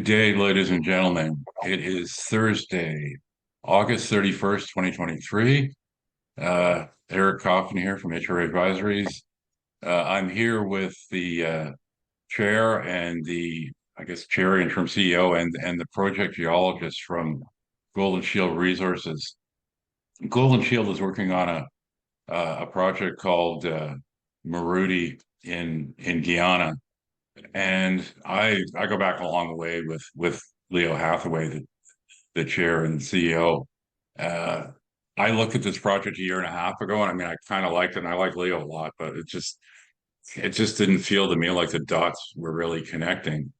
Good day, ladies and gentlemen. It is Thursday, August 31st, 2023. Eric Coffin here from HRA Advisories. I'm here with the chair and I guess, chair, interim CEO, and the project geologist from Golden Shield Resources. Golden Shield is working on a project called Maruti in Guyana. And I go back a long way with Leo Hathaway, the chair and CEO. Uh, I looked at this project a year and a half ago, and I mean, I kind of liked it, and I like Leo a lot, but it just didn't feel to me like the dots were really connecting.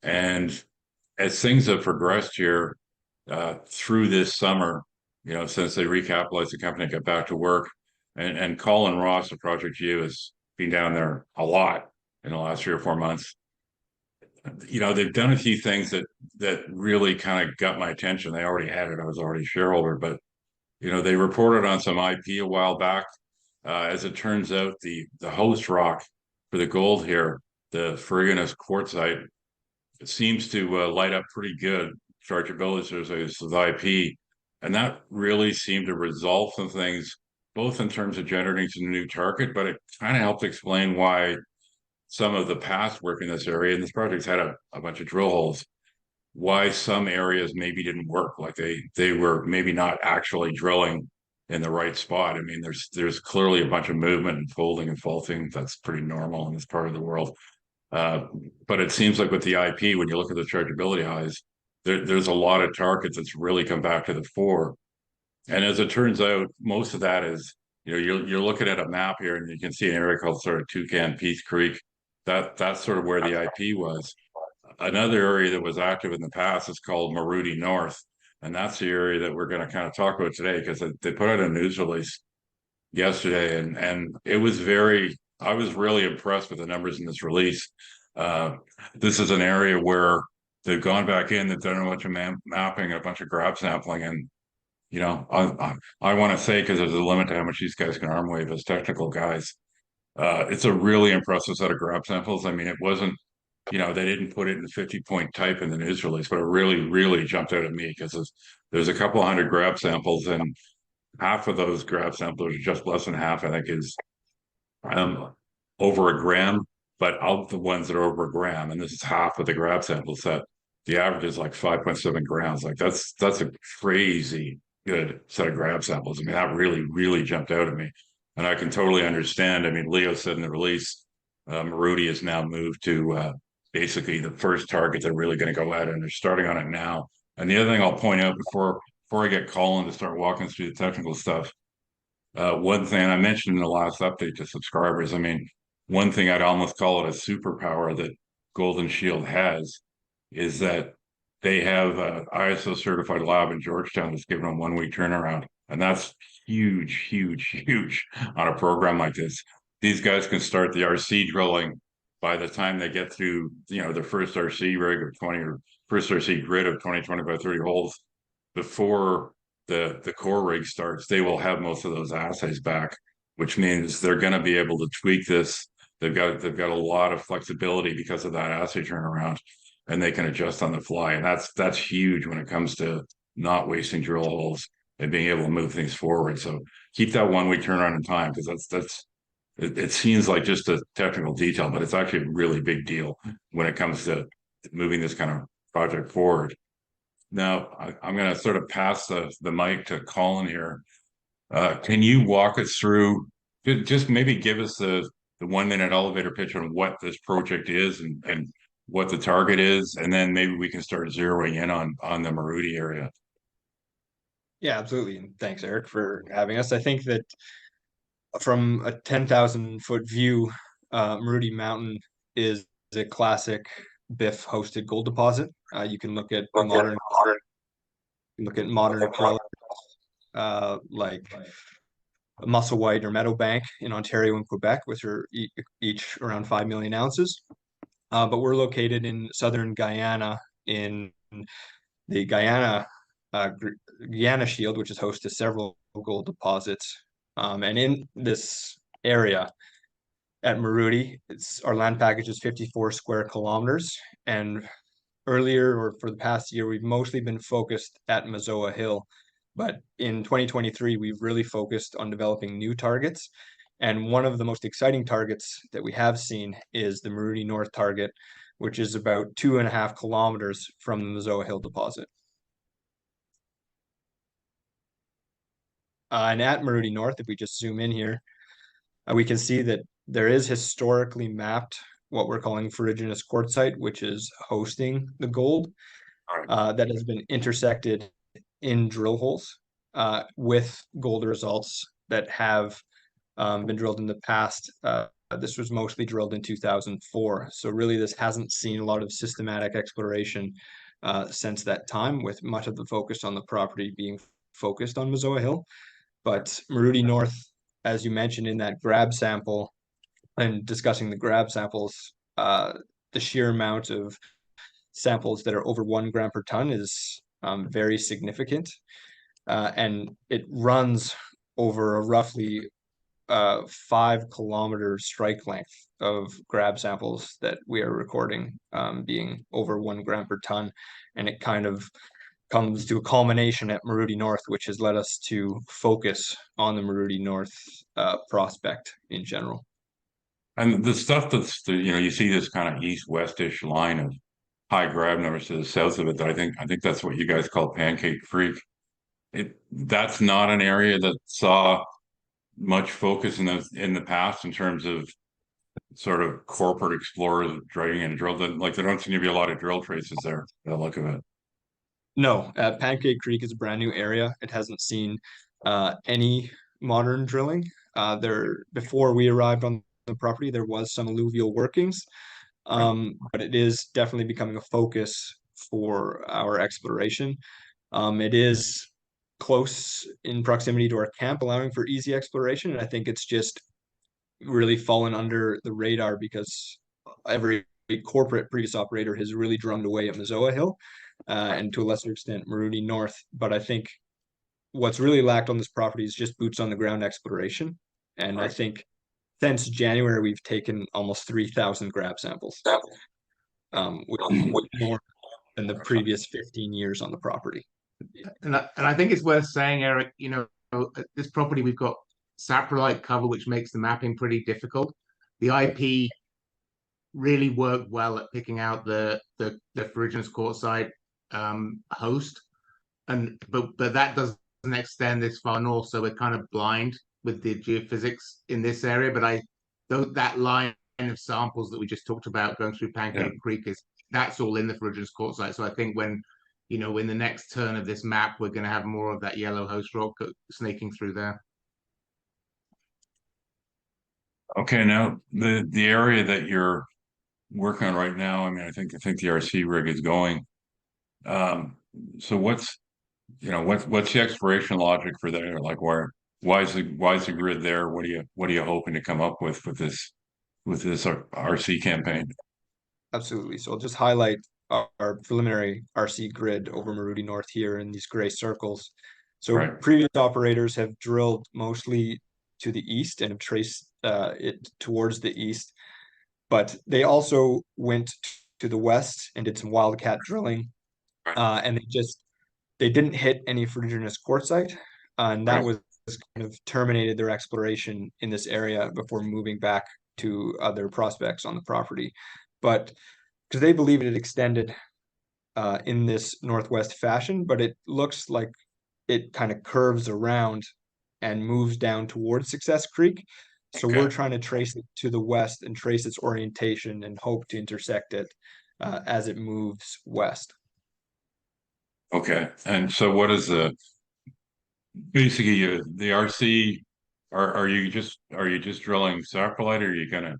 And as things have progressed here through this summer, since they recapitalized the company, got back to work, and Colin Ross, the project GU, has been down there a lot in the last 3 or 4 months. They've done a few things that really kind of got my attention. They already had it. I was already a shareholder, but they reported on some IP a while back. As it turns out, the host rock for the gold here, the Ferriganus quartzite, it seems to light up pretty good. Chargeability as IP, and that really seemed to resolve some things, both in terms of generating some new target, but it kind of helped explain why some of the past work in this area, and this project's had a bunch of drill holes, why some areas maybe didn't work, like they were maybe not actually drilling in the right spot. I mean, there's clearly a bunch of movement and folding and faulting. That's pretty normal in this part of the world. But it seems like with the IP, when you look at the chargeability highs, there's a lot of targets that's really come back to the fore. And as it turns out, most of that is, you're looking at a map here, and you can see an area called sort of Toucan Peace Creek. That's sort of where the IP was. Another area that was active in the past is called Maruti North, and that's the area that we're going to kind of talk about today, because they put out a news release yesterday, and I was really impressed with the numbers in this release. This is an area where they've gone back in, they've done a bunch of mapping, a bunch of grab sampling, and I want to say, because there's a limit to how much these guys can arm wave as technical guys. It's a really impressive set of grab samples. I mean, it wasn't, they didn't put it in 50-point type in the news release, but it really, really jumped out at me, because there's a couple hundred grab samples, and half of those grab samples, just less than half, I think, is um, over a gram. But of the ones that are over a gram, and this is half of the grab sample set, the average is like 5.7 grams. Like that's a crazy good set of grab samples. I mean, that really, really jumped out at me. And I can totally understand. I mean, Leo said in the release, Maruti has now moved to basically the first target they're really going to go at, and they're starting on it now. And the other thing I'll point out before I get Colin to start walking through the technical stuff, one thing I mentioned in the last update to subscribers, I mean, one thing I'd almost call it a superpower that Golden Shield has is that they have an ISO certified lab in Georgetown that's given them 1 week turnaround. And that's huge, huge, huge on a program like this. These guys can start the RC drilling by the time they get through, their first RC rig of 20, or first RC grid of 20, 25, 30 holes before the core rig starts. They will have most of those assays back, which means they're going to be able to tweak this. They've got a lot of flexibility because of that assay turnaround, and they can adjust on the fly. And that's huge when it comes to not wasting drill holes and being able to move things forward. So keep that 1 week turnaround in time, because it seems like just a technical detail, but it's actually a really big deal when it comes to moving this kind of project forward. Now, I'm going to sort of pass the mic to Colin here. Can you walk us through, just maybe give us the 1 minute elevator pitch on what this project is, and what the target is, and then maybe we can start zeroing in on the Maruti area. Yeah, absolutely. And thanks, Eric, for having us. I think that from a 10,000-foot view, Maruti Mountain is a classic BIF hosted gold deposit. You can look at modern drilling, like Musselwhite or Meadowbank in Ontario and Quebec, which are each around 5 million ounces. But we're located in southern Guyana, in the Guyana Shield, which is host to several gold deposits. And in this area at Maruti, our land package is 54 square kilometers, and earlier or for the past year, we've mostly been focused at Mazoa Hill. But in 2023, we've really focused on developing new targets. And one of the most exciting targets that we have seen is the Maruti North target, which is about 2.5 kilometers from the Mazoa Hill deposit. And at Maruti North, if we just zoom in here, we can see that there is historically mapped what we're calling ferruginous quartzite, which is hosting the gold that has been intersected in drill holes with gold results that have been drilled in the past. This was mostly drilled in 2004. So really this hasn't seen a lot of systematic exploration since that time, with much of the focus on the property being focused on Mazoa Hill. But Maruti North, as you mentioned in that grab sample, and discussing the grab samples, the sheer amount of samples that are over 1 gram per ton is very significant. And it runs over a roughly 5 kilometer strike length of grab samples that we are recording, being over 1 gram per ton. And it kind of comes to a culmination at Maruti North, which has led us to focus on the Maruti North prospect in general. And the stuff that's you see this kind of east-westish line of high grab numbers to the south of it. That I think that's what you guys call Pancake Creek. That's not an area that saw much focus in the past in terms of sort of corporate explorers driving in drill. Like there don't seem to be a lot of drill traces there. By the look of it. No, Pancake Creek is a brand new area. It hasn't seen any modern drilling. Before we arrived on the property, there was some alluvial workings, but it is definitely becoming a focus for our exploration. It is close in proximity to our camp, allowing for easy exploration, and I think it's just really fallen under the radar because every corporate previous operator has really drummed away at Mazoa Hill, and to a lesser extent Maruti North. But I think what's really lacked on this property is just boots on the ground exploration. And I think since January we've taken almost 3,000 grab samples, which more than the previous 15 years on the property. And I think it's worth saying, Eric, at this property we've got saprolite cover, which makes the mapping pretty difficult. The IP really worked well at picking out the ferruginous quartzite host, but that doesn't extend this far north, so we're kind of blind with the geophysics in this area. But that line of samples that we just talked about going through Pancake Creek that's all in the ferruginous quartzite. So I think when in the next turn of this map, we're going to have more of that yellow host rock snaking through there. Okay, now the area that you're working on right now, I mean, I think the RC rig is going. So what's the exploration logic for there? Like why is the grid there? What are you hoping to come up with this RC campaign? Absolutely. So I'll just highlight our preliminary RC grid over Maruti North here in these gray circles. So previous operators have drilled mostly to the east and have traced it towards the east, but they also went to the west and did some wildcat drilling, and they didn't hit any ferruginous quartzite, and that was kind of terminated their exploration in this area before moving back to other prospects on the property. But because they believe it extended in this northwest fashion, but it looks like it kind of curves around and moves down towards Success Creek. So we're trying to trace it to the west and trace its orientation and hope to intersect it as it moves west. Okay, and so what is basically the RC? Are you just drilling saprolite, or are you gonna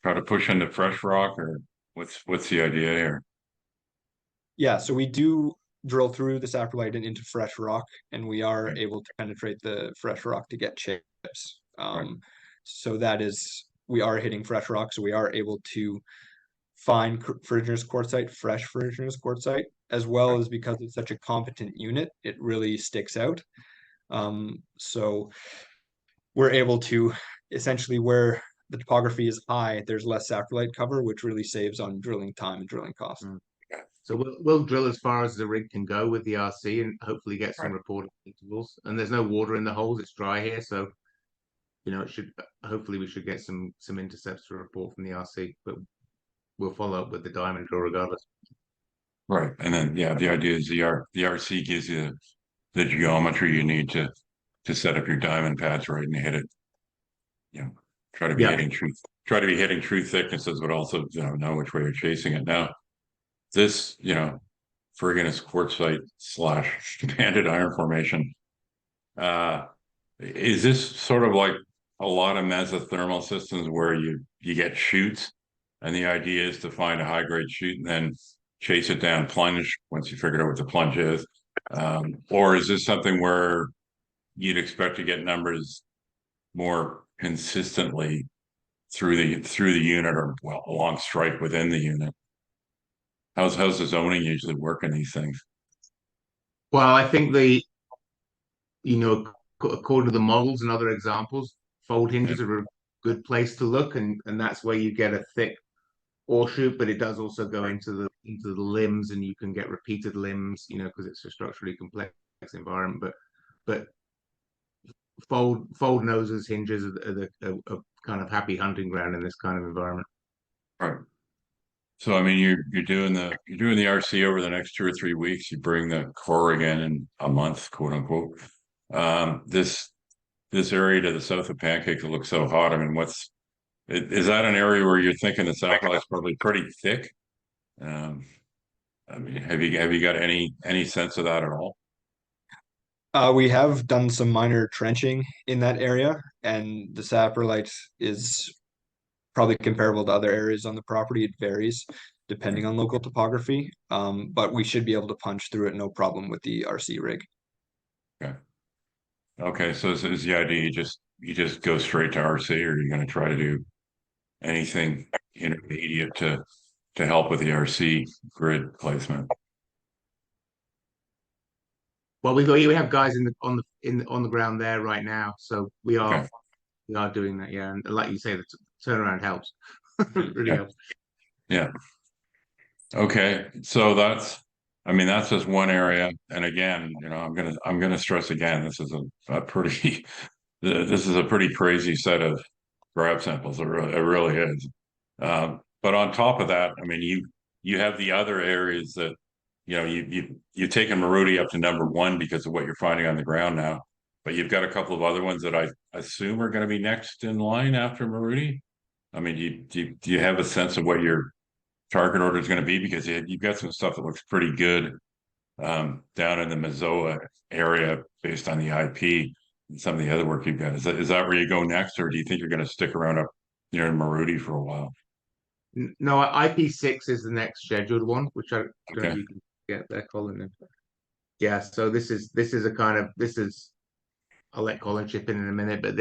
try to push into fresh rock, or what's the idea here? Yeah, so we do drill through the saprolite and into fresh rock, and we are able to penetrate the fresh rock to get chips. So we are hitting fresh rock, so we are able to find ferruginous quartzite, fresh ferruginous quartzite, as well as because it's such a competent unit, it really sticks out. So we're able to essentially, where the topography is high, there's less saprolite cover, which really saves on drilling time and drilling costs. So we'll drill as far as the rig can go with the RC and hopefully get some Right. reported intervals. And there's no water in the holes; it's dry here, so it should hopefully we should get some intercepts to report from the RC. But we'll follow up with the diamond drill regardless. Right. And then, yeah, the idea is the RC gives you the geometry you need to set up your diamond pads right and hit it. Try to be Yeah. hitting true thicknesses, but also know which way you're chasing it. Now, this, friggin' is quartzite / banded iron formation. Is this sort of like a lot of mesothermal systems where you get shoots, and the idea is to find a high grade shoot and then chase it down, plunge once you figure out what the plunge is, or is this something where you'd expect to get numbers more consistently through the unit, or well, along strike within the unit? How's the zoning usually work in these things? Well, I think according to the models and other examples, fold hinges are a good place to look, and that's where you get a thick ore shoot, but it does also go into the limbs, and you can get repeated limbs, because it's a structurally complex environment. But fold noses hinges are a kind of happy hunting ground in this kind of environment. Right. So I mean, you're doing the RC over the next 2 or 3 weeks. You bring the core again in a month, quote unquote. This area to the south of Pancake that looks so hot. I mean, is that an area where you're thinking the satellite's probably pretty thick? I mean, have you got any sense of that at all? We have done some minor trenching in that area, and the saprolite is probably comparable to other areas on the property. It varies depending on local topography, but we should be able to punch through it no problem with the RC rig. Okay. Okay. So is the idea you just go straight to RC, or are you going to try to do anything intermediate to help with the RC grid placement? Well, we have guys on the ground there right now, so we are Okay. doing that. Yeah, and like you say, the turnaround helps. Really Yeah. helps. Yeah. Okay. So I mean, that's just one area. And again, I'm gonna stress again, this is a pretty this is a pretty crazy set of grab samples. It really is. But on top of that, I mean, you have the other areas that you've taken Maruti up to #1 because of what you're finding on the ground now, but you've got a couple of other ones that I assume are going to be next in line after Maruti. I mean, do you have a sense of what your target order is going to be? Because you've got some stuff that looks pretty good down in the Mazoa area based on the IP and some of the other work you've got. Is that where you go next, or do you think you're going to stick around up near Maruti for a while? No, IP6 is the next scheduled one, which I don't know Okay. if you can get there, Colin. Yeah, so this is I'll let Colin chip in a minute, but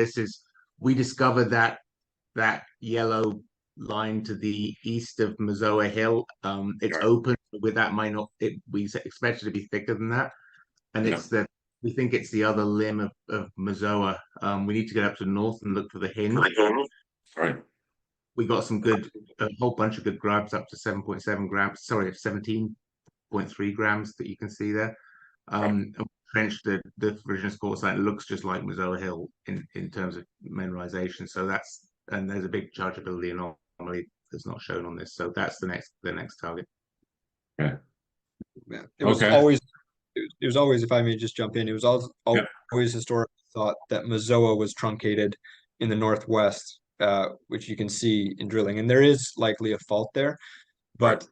we discovered that yellow line to the east of Mazoa Hill. It's open, with that might not we expect it to be thicker than that, and we think it's the other limb of Mazoa. We need to get up to the north and look for the hinge. Right. We got a whole bunch of good grabs up to 7.7 grams. Sorry, 17.3 grams that you can see there. And trenched the revisionist quartzite. It looks just like Mazoa Hill in terms of mineralization. So and there's a big chargeability anomaly that's not shown on this. So that's the next target. Okay. Yeah, it was always, if I may just jump in, it was always historically thought that Mazoa was truncated in the northwest, which you can see in drilling, and there is likely a fault there, but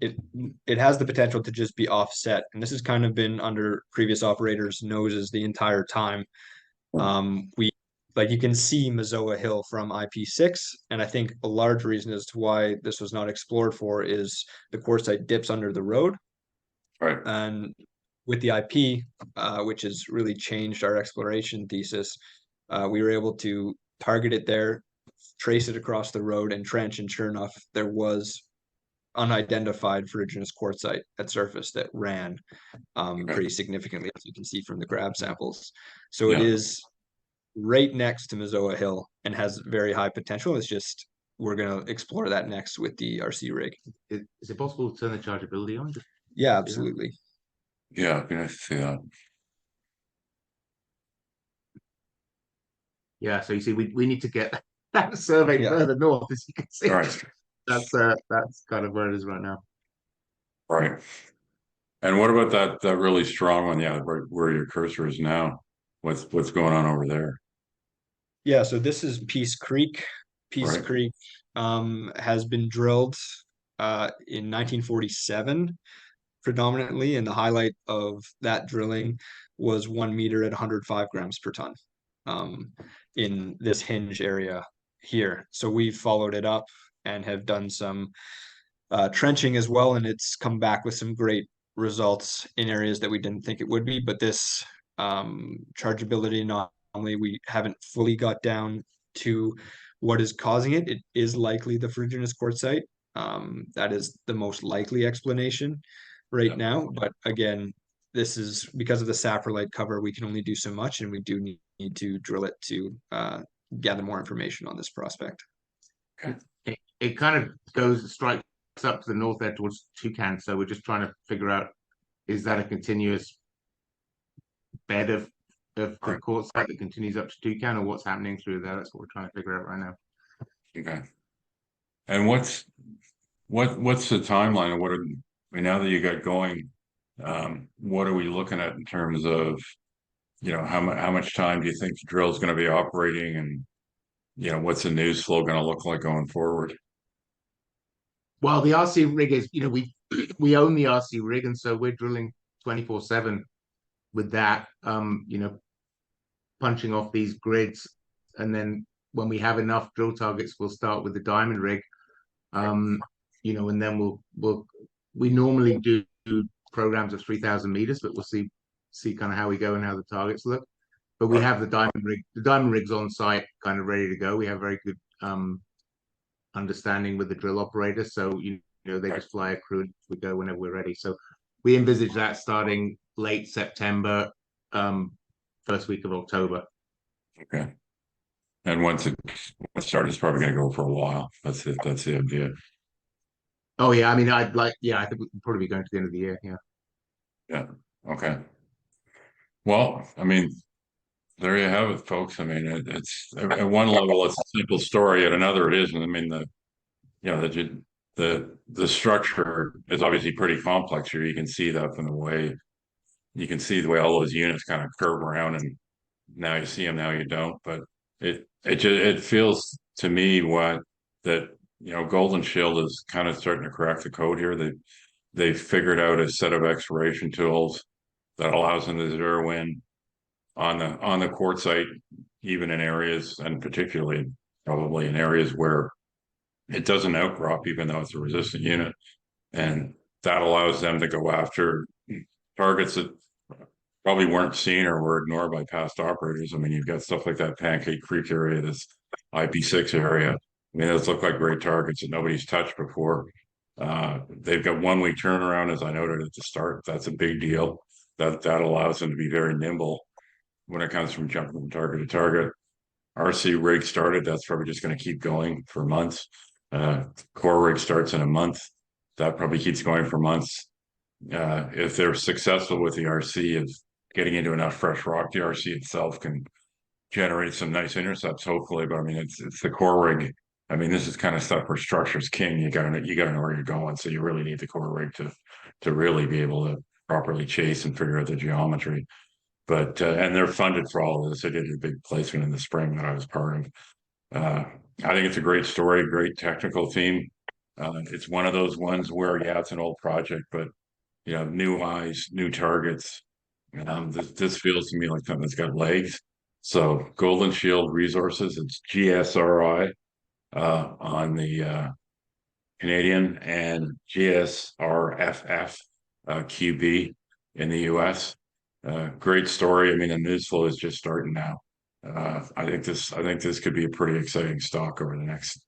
it has the potential to just be offset, and this has kind of been under previous operators' noses the entire time. You can see Mazoa Hill from IP6, and I think a large reason as to why this was not explored for is the quartzite dips under the road. Right. And with the IP, which has really changed our exploration thesis, we were able to target it there, trace it across the road, and trench, and sure enough, there was unidentified ferruginous quartzite at surface that ran pretty significantly, as you can see from the grab samples. So it is right next to Mazoa Hill and has very high potential. It's just we're going to explore that next with the RC rig. Is it possible to turn the chargeability on? Yeah, absolutely. Yeah, it'd be nice to see that. Yeah, so you see, we need to get that survey further north, as you can see. Right. That's kind of where it is right now. Right. And what about that really strong one? Yeah, where your cursor is now. What's going on over there? Yeah, so this is Peace Creek. Peace Right. Creek has been drilled in 1947 predominantly, and the highlight of that drilling was 1 meter at 105 grams per ton in this hinge area here. So we followed it up and have done some trenching as well, and it's come back with some great results in areas that we didn't think it would be. But this chargeability, not only we haven't fully got down to what is causing it, it is likely the ferruginous quartzite. That is the most likely explanation right now. But again, this is because of the saprolite cover, we can only do so much, and we do need to drill it to gather more information on this prospect. It kind of strikes up to the north there towards Toucan, so we're just trying to figure out, is that a continuous bed of quartzite that continues up to Toucan, or what's happening through there? That's what we're trying to figure out right now. Okay. And what's the timeline, and now that you got going, what are we looking at in terms of, how much time do you think the drill is going to be operating, and what's the news flow going to look like going forward? Well, the RC rig is, we own the RC rig, and so we're drilling 24/7 with that, punching off these grids, and then when we have enough drill targets, we'll start with the diamond rig, and then we normally do programs of 3,000 meters, but we'll see kind of how we go and how the targets look. But we have the diamond rig. The diamond rig's on site, kind of ready to go. We have very good understanding with the drill operator, so they just fly a crew and we go whenever we're ready. So we envisage that starting late September, first week of October. Okay. And once it starts, it's probably going to go for a while. That's it. That's the idea. Oh yeah, I mean, I think we'll probably be going to the end of the year. Yeah. Yeah. Okay. Well, I mean, there you have it, folks. I mean, it's at one level, it's a simple story. At another, it isn't. I mean, the structure is obviously pretty complex here. You can see that from the way all those units kind of curve around, and now you see them, now you don't. But it feels to me Golden Shield is kind of starting to crack the code here. They've figured out a set of exploration tools that allows them to zero in on the quartzite, even in areas, and particularly probably in areas where it doesn't outcrop, even though it's a resistant unit. And that allows them to go after targets that probably weren't seen or were ignored by past operators. I mean, you've got stuff like that Pancake Creek area, this IP6 area. I mean, those look like great targets that nobody's touched before. They've got 1 week turnaround, as I noted at the start. That's a big deal. That allows them to be very nimble when it comes from jumping from target to target. RC rig started, that's probably just going to keep going for months. Core rig starts in a month. That probably keeps going for months. If they're successful with the RC of getting into enough fresh rock, the RC itself can generate some nice intercepts, hopefully. But I mean, it's the core rig. I mean, this is kind of stuff where structure's king. You gotta know where you're going. So you really need the core rig to really be able to properly chase and figure out the geometry. But and they're funded for all of this. They did a big placement in the spring that I was part of. I think it's a great story, great technical team. It's one of those ones where, it's an old project, but new eyes, new targets. This feels to me like something that's got legs. So Golden Shield Resources, it's GSRI on the Canadian, and GSRFF QB in the US. Great story. I mean, the news flow is just starting now. I think this could be a pretty exciting stock over the next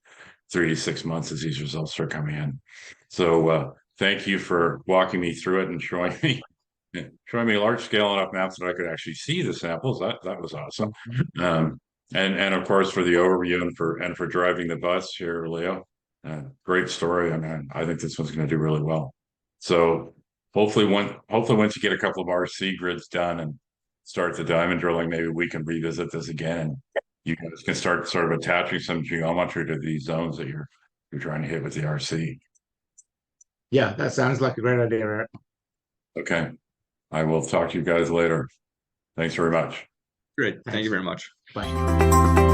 3 to 6 months as these results start coming in. So thank you for walking me through it and showing me large scale enough maps that I could actually see the samples. That was awesome. And of course for the overview and for driving the bus here, Leo. Great story. I mean, I think this one's going to do really well. So hopefully once you get a couple of RC grids done and start the diamond drilling, maybe we can revisit this again and you guys can start sort of attaching some geometry to these zones that you're trying to hit with the RC. Yeah, that sounds like a great idea, Eric. Okay. I will talk to you guys later. Thanks very much. Great. Thank Thanks. you very much. Bye.